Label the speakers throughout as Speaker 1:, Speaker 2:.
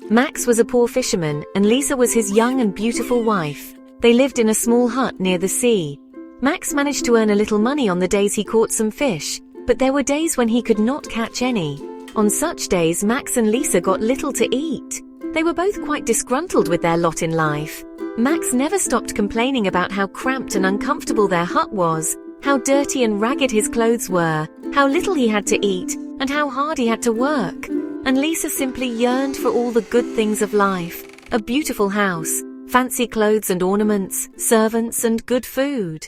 Speaker 1: Max was a poor fisherman, and Lisa was his young and beautiful wife. They lived in a small hut near the sea. Max managed to earn a little money on the days he caught some fish, but there were days when he could not catch any. On such days, Max and Lisa got little to eat. They were both quite disgruntled with their lot in life. Max never stopped complaining about how cramped and uncomfortable their hut was, how dirty and ragged his clothes were, how little he had to eat, and how hard he had to work. And Lisa simply yearned for all the good things of life: a beautiful house, fancy clothes and ornaments, servants and good food.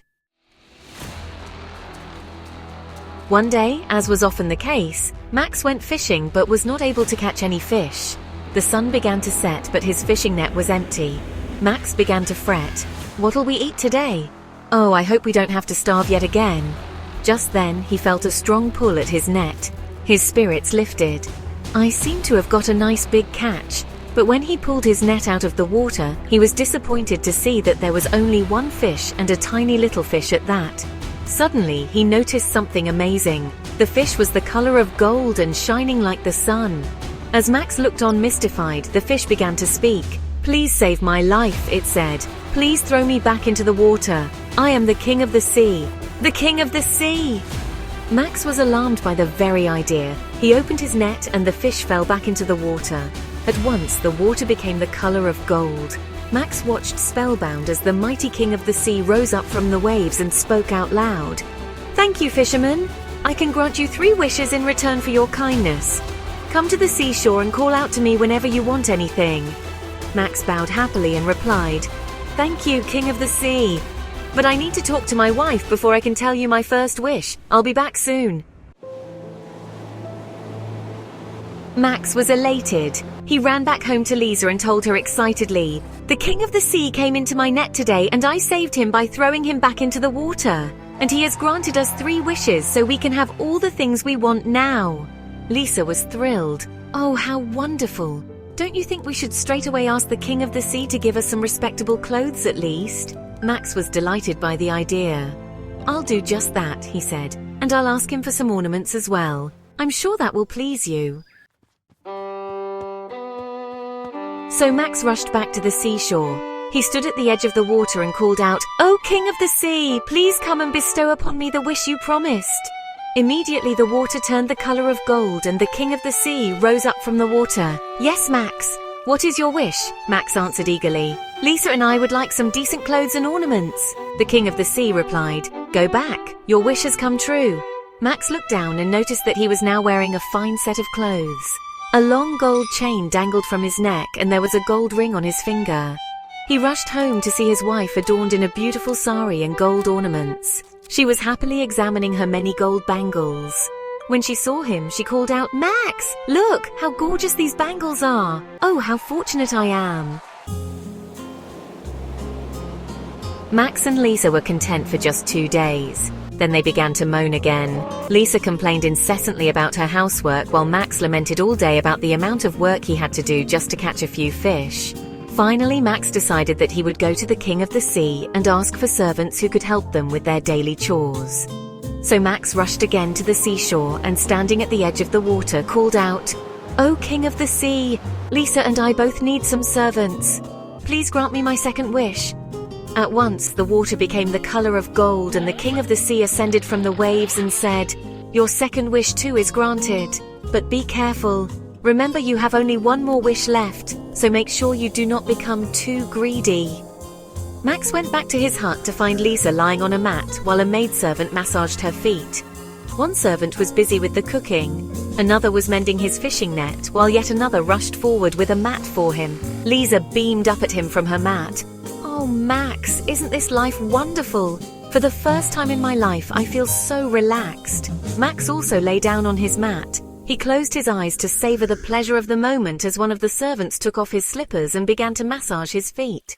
Speaker 1: One day, as was often the case, Max went fishing but was not able to catch any fish. The sun began to set, but his fishing net was empty. Max began to fret. What'll we eat today? Oh, I hope we don't have to starve yet again. Just then, he felt a strong pull at his net. His spirits lifted. I seem to have got a nice big catch. But when he pulled his net out of the water, he was disappointed to see that there was only one fish, and a tiny little fish at that. Suddenly, he noticed something amazing. The fish was the color of gold and shining like the sun. As Max looked on mystified, the fish began to speak. "Please save my life," it said. "Please throw me back into the water. I am the king of the sea. The king of the sea!" Max was alarmed by the very idea. He opened his net and the fish fell back into the water. At once, the water became the color of gold. Max watched spellbound as the mighty king of the sea rose up from the waves and spoke out loud. "Thank you, fisherman. I can grant you 3 wishes in return for your kindness. Come to the seashore and call out to me whenever you want anything." Max bowed happily and replied, "Thank you, king of the sea. But I need to talk to my wife before I can tell you my first wish. I'll be back soon." Max was elated. He ran back home to Lisa and told her excitedly, "The king of the sea came into my net today and I saved him by throwing him back into the water. And he has granted us 3 wishes so we can have all the things we want now." Lisa was thrilled. "Oh, how wonderful. Don't you think we should straight away ask the king of the sea to give us some respectable clothes at least?" Max was delighted by the idea. "I'll do just that," he said, "and I'll ask him for some ornaments as well. I'm sure that will please you." So Max rushed back to the seashore. He stood at the edge of the water and called out, "Oh, king of the sea, please come and bestow upon me the wish you promised." Immediately the water turned the color of gold and the king of the sea rose up from the water. "Yes, Max. What is your wish?" Max answered eagerly. "Lisa and I would like some decent clothes and ornaments." The king of the sea replied, "Go back. Your wish has come true." Max looked down and noticed that he was now wearing a fine set of clothes. A long gold chain dangled from his neck and there was a gold ring on his finger. He rushed home to see his wife adorned in a beautiful sari and gold ornaments. She was happily examining her many gold bangles. When she saw him, she called out, "Max, look, how gorgeous these bangles are! Oh, how fortunate I am!" Max and Lisa were content for just 2 days. Then they began to moan again. Lisa complained incessantly about her housework while Max lamented all day about the amount of work he had to do just to catch a few fish. Finally, Max decided that he would go to the king of the sea and ask for servants who could help them with their daily chores. So Max rushed again to the seashore and standing at the edge of the water called out, "Oh, king of the sea, Lisa and I both need some servants. Please grant me my second wish." At once, the water became the color of gold and the king of the sea ascended from the waves and said, "Your second wish too is granted. But be careful. Remember you have only one more wish left, so make sure you do not become too greedy." Max went back to his hut to find Lisa lying on a mat while a maidservant massaged her feet. One servant was busy with the cooking. Another was mending his fishing net, while yet another rushed forward with a mat for him. Lisa beamed up at him from her mat. "Oh, Max, isn't this life wonderful? For the first time in my life, I feel so relaxed." Max also lay down on his mat. He closed his eyes to savor the pleasure of the moment as one of the servants took off his slippers and began to massage his feet.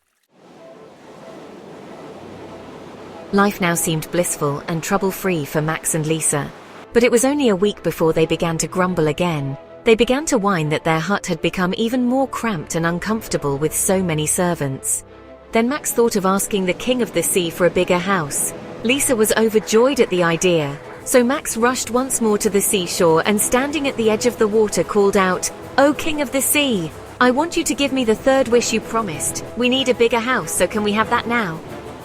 Speaker 1: Life now seemed blissful and trouble-free for Max and Lisa. But it was only a week before they began to grumble again. They began to whine that their hut had become even more cramped and uncomfortable with so many servants. Then Max thought of asking the king of the sea for a bigger house. Lisa was overjoyed at the idea. So Max rushed once more to the seashore and standing at the edge of the water called out, "Oh, king of the sea, I want you to give me the third wish you promised. We need a bigger house, so can we have that now?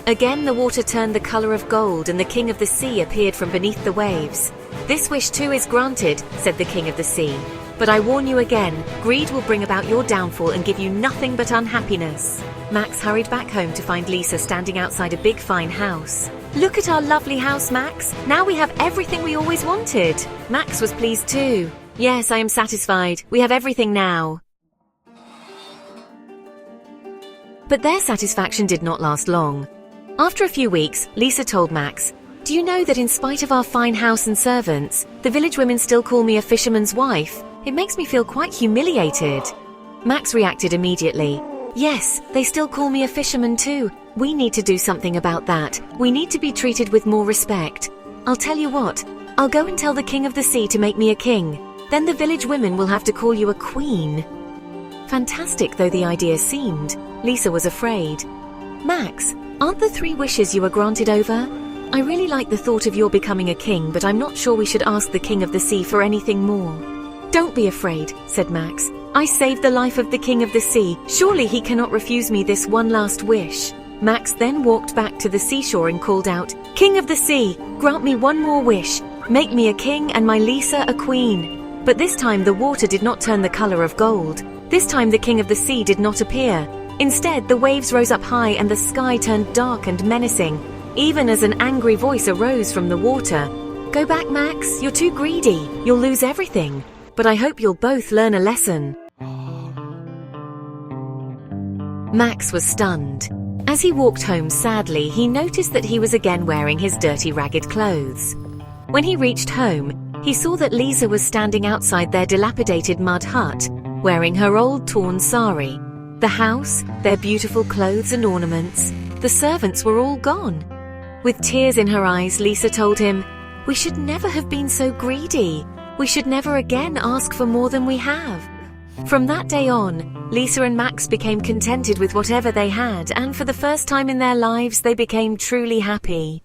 Speaker 1: Again the water turned the color of gold and the king of the sea appeared from beneath the waves. This wish too is granted, said the king of the sea. But I warn you again, greed will bring about your downfall and give you nothing but unhappiness. Max hurried back home to find Lisa standing outside a big fine house. Look at our lovely house, Max. Now we have everything we always wanted. Max was pleased too. Yes, I am satisfied. We have everything now. But their satisfaction did not last long. After a few weeks, Lisa told Max, "Do you know that in spite of our fine house and servants, the village women still call me a fisherman's wife? It makes me feel quite humiliated." Max reacted immediately. "Yes, they still call me a fisherman too. We need to do something about that. We need to be treated with more respect. I'll tell you what, I'll go and tell the king of the sea to make me a king. Then the village women will have to call you a queen." Fantastic though the idea seemed, Lisa was afraid. "Max, aren't the 3 wishes you were granted over? I really like the thought of your becoming a king, but I'm not sure we should ask the king of the sea for anything more." "Don't be afraid," said Max. "I saved the life of the king of the sea. Surely he cannot refuse me this one last wish." Max then walked back to the seashore and called out, "King of the sea, grant me one more wish. Make me a king and my Lisa a queen." But this time the water did not turn the color of gold. This time the king of the sea did not appear. Instead, the waves rose up high and the sky turned dark and menacing, even as an angry voice arose from the water. "Go back, Max, you're too greedy. You'll lose everything. But I hope you'll both learn a lesson." Max was stunned. As he walked home sadly, he noticed that he was again wearing his dirty, ragged clothes. When he reached home, he saw that Lisa was standing outside their dilapidated mud hut, wearing her old torn sari. The house, their beautiful clothes and ornaments, the servants were all gone. With tears in her eyes, Lisa told him, "We should never have been so greedy. We should never again ask for more than we have." From that day on, Lisa and Max became contented with whatever they had, and for the first time in their lives, they became truly happy.